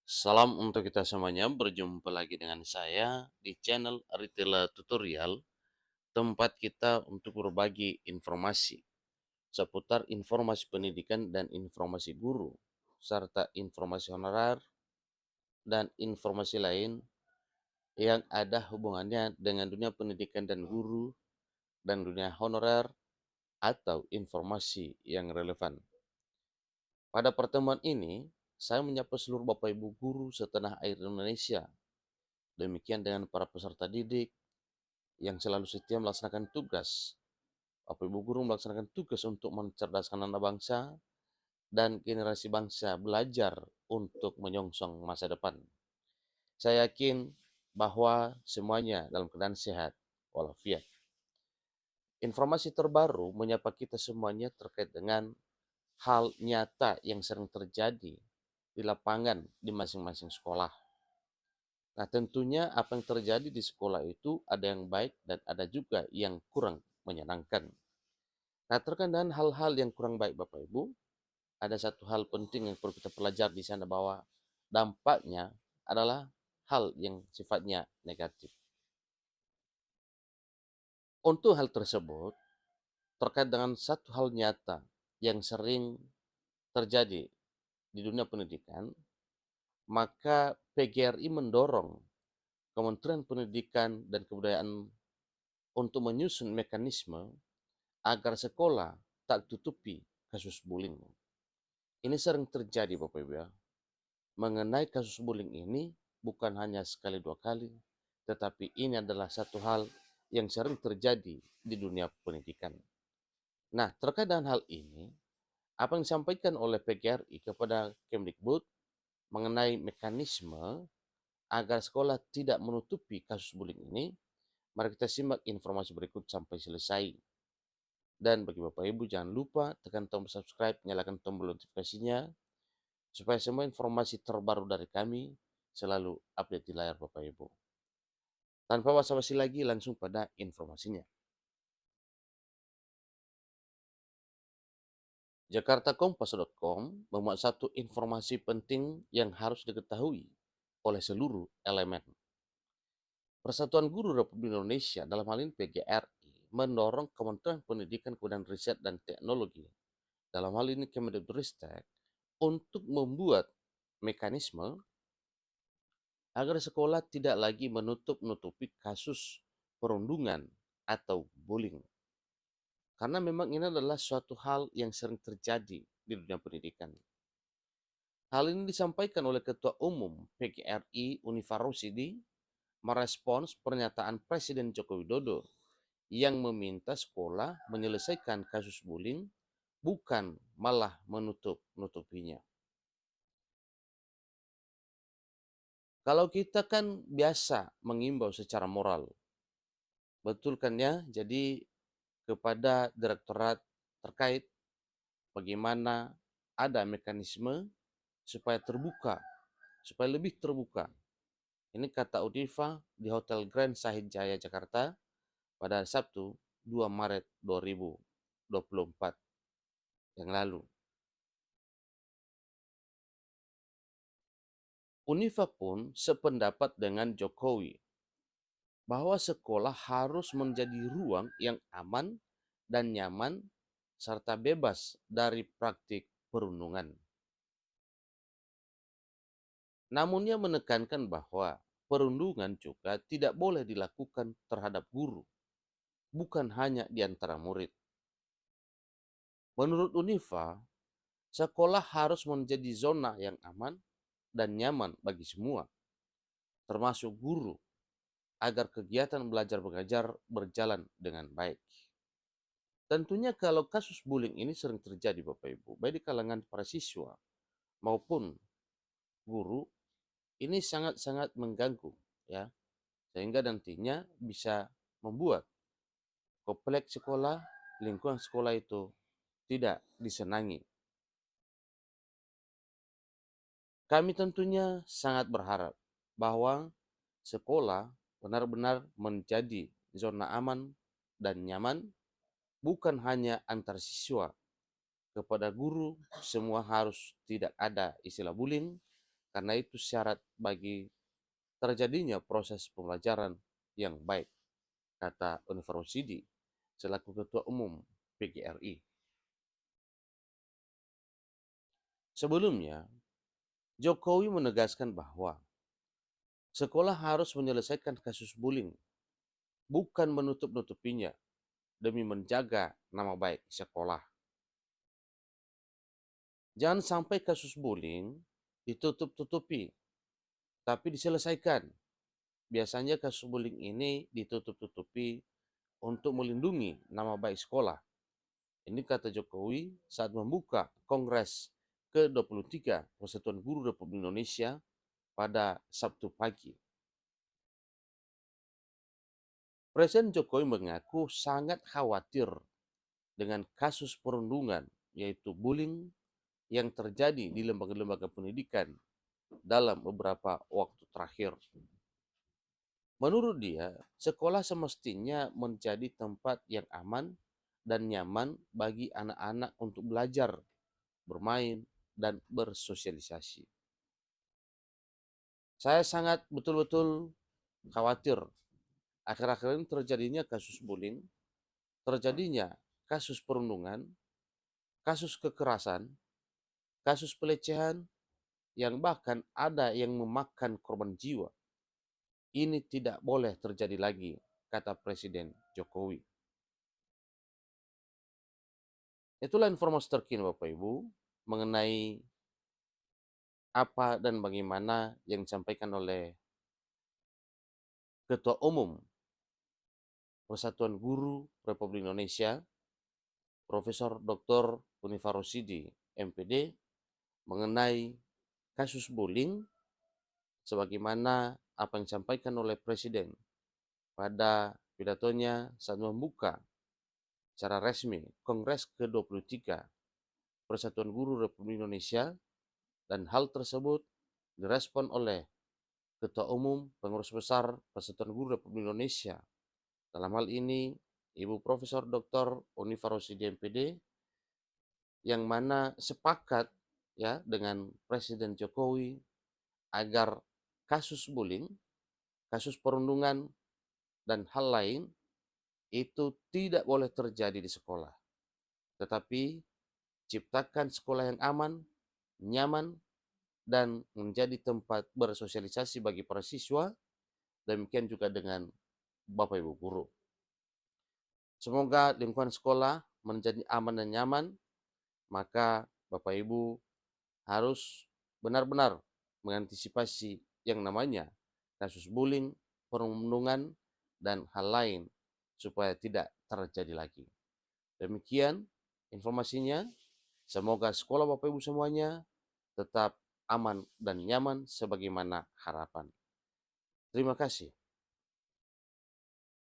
Salam untuk kita semuanya, berjumpa lagi dengan saya di channel Aritila Tutorial, tempat kita untuk berbagi informasi seputar informasi pendidikan dan informasi guru, serta informasi honorer dan informasi lain yang ada hubungannya dengan dunia pendidikan dan guru dan dunia honorer atau informasi yang relevan. Pada pertemuan ini, saya menyapa seluruh Bapak Ibu guru setanah air Indonesia. Demikian dengan para peserta didik yang selalu setia melaksanakan tugas. Bapak Ibu guru melaksanakan tugas untuk mencerdaskan anak bangsa dan generasi bangsa belajar untuk menyongsong masa depan. Saya yakin bahwa semuanya dalam keadaan sehat walafiat. Informasi terbaru menyapa kita semuanya terkait dengan hal nyata yang sering terjadi di lapangan di masing-masing sekolah. Nah, tentunya apa yang terjadi di sekolah itu ada yang baik dan ada juga yang kurang menyenangkan. Nah, terkait dengan hal-hal yang kurang baik Bapak Ibu, ada satu hal penting yang perlu kita pelajari di sana bahwa dampaknya adalah hal yang sifatnya negatif. Untuk hal tersebut, terkait dengan satu hal nyata yang sering terjadi di dunia pendidikan, maka PGRI mendorong Kementerian Pendidikan dan Kebudayaan untuk menyusun mekanisme agar sekolah tak tutupi kasus bullying. Ini sering terjadi Bapak Ibu ya. Mengenai kasus bullying ini bukan hanya sekali dua kali, tetapi ini adalah satu hal yang sering terjadi di dunia pendidikan. Nah, terkait dengan hal ini, apa yang disampaikan oleh PGRI kepada Kemdikbud mengenai mekanisme agar sekolah tidak menutupi kasus bullying ini, mari kita simak informasi berikut sampai selesai. Dan bagi Bapak Ibu jangan lupa tekan tombol subscribe, nyalakan tombol notifikasinya supaya semua informasi terbaru dari kami selalu update di layar Bapak Ibu. Tanpa basa-basi lagi langsung pada informasinya. Jakartakompas.com memuat satu informasi penting yang harus diketahui oleh seluruh elemen. Persatuan Guru Republik Indonesia dalam hal ini PGRI mendorong Kementerian Pendidikan, Kebudayaan Riset dan Teknologi dalam hal ini Kemendikbudristek untuk membuat mekanisme agar sekolah tidak lagi menutup-nutupi kasus perundungan atau bullying. Karena memang ini adalah suatu hal yang sering terjadi di dunia pendidikan. Hal ini disampaikan oleh Ketua Umum PGRI Unifa Rosidi merespons pernyataan Presiden Joko Widodo yang meminta sekolah menyelesaikan kasus bullying bukan malah menutup-nutupinya. Kalau kita kan biasa mengimbau secara moral, betul kan ya? Jadi kepada direktorat terkait bagaimana ada mekanisme supaya terbuka, supaya lebih terbuka. Ini kata Udifa di Hotel Grand Sahid Jaya Jakarta pada Sabtu 2 Maret 2024 yang lalu. Unifa pun sependapat dengan Jokowi bahwa sekolah harus menjadi ruang yang aman dan nyaman serta bebas dari praktik perundungan. Namun ia menekankan bahwa perundungan juga tidak boleh dilakukan terhadap guru, bukan hanya di antara murid. Menurut Unifa, sekolah harus menjadi zona yang aman dan nyaman bagi semua, termasuk guru, agar kegiatan belajar mengajar berjalan dengan baik. Tentunya kalau kasus bullying ini sering terjadi Bapak Ibu, baik di kalangan para siswa maupun guru, ini sangat-sangat mengganggu ya, sehingga nantinya bisa membuat kompleks sekolah, lingkungan sekolah itu tidak disenangi. Kami tentunya sangat berharap bahwa sekolah benar-benar menjadi zona aman dan nyaman, bukan hanya antar siswa kepada guru, semua harus tidak ada istilah bullying, karena itu syarat bagi terjadinya proses pembelajaran yang baik, kata Unifar Rosidi selaku Ketua Umum PGRI. Sebelumnya, Jokowi menegaskan bahwa sekolah harus menyelesaikan kasus bullying, bukan menutup-nutupinya demi menjaga nama baik sekolah. Jangan sampai kasus bullying ditutup-tutupi, tapi diselesaikan. Biasanya kasus bullying ini ditutup-tutupi untuk melindungi nama baik sekolah. Ini kata Jokowi saat membuka Kongres ke-23 Persatuan Guru Republik Indonesia pada Sabtu pagi. Presiden Jokowi mengaku sangat khawatir dengan kasus perundungan, yaitu bullying yang terjadi di lembaga-lembaga pendidikan dalam beberapa waktu terakhir. Menurut dia, sekolah semestinya menjadi tempat yang aman dan nyaman bagi anak-anak untuk belajar, bermain, dan bersosialisasi. Saya sangat betul-betul khawatir akhir-akhir ini terjadinya kasus bullying, terjadinya kasus perundungan, kasus kekerasan, kasus pelecehan, yang bahkan ada yang memakan korban jiwa. Ini tidak boleh terjadi lagi, kata Presiden Jokowi. Itulah informasi terkini Bapak Ibu mengenai apa dan bagaimana yang disampaikan oleh Ketua Umum Persatuan Guru Republik Indonesia, Profesor Dr. Unifar Rosidi, MPD, mengenai kasus bullying sebagaimana apa yang disampaikan oleh Presiden pada pidatonya saat membuka secara resmi Kongres ke-23 Persatuan Guru Republik Indonesia, dan hal tersebut direspon oleh Ketua Umum Pengurus Besar Persatuan Guru Republik Indonesia, dalam hal ini Ibu Profesor Dr. Unifar Rosidi MPD, yang mana sepakat ya dengan Presiden Jokowi agar kasus bullying, kasus perundungan, dan hal lain itu tidak boleh terjadi di sekolah. Tetapi ciptakan sekolah yang aman, nyaman, dan menjadi tempat bersosialisasi bagi para siswa, demikian juga dengan Bapak Ibu guru. Semoga lingkungan sekolah menjadi aman dan nyaman, maka Bapak Ibu harus benar-benar mengantisipasi yang namanya kasus bullying, perundungan, dan hal lain supaya tidak terjadi lagi. Demikian informasinya. Semoga sekolah Bapak Ibu semuanya tetap aman dan nyaman sebagaimana harapan. Terima kasih.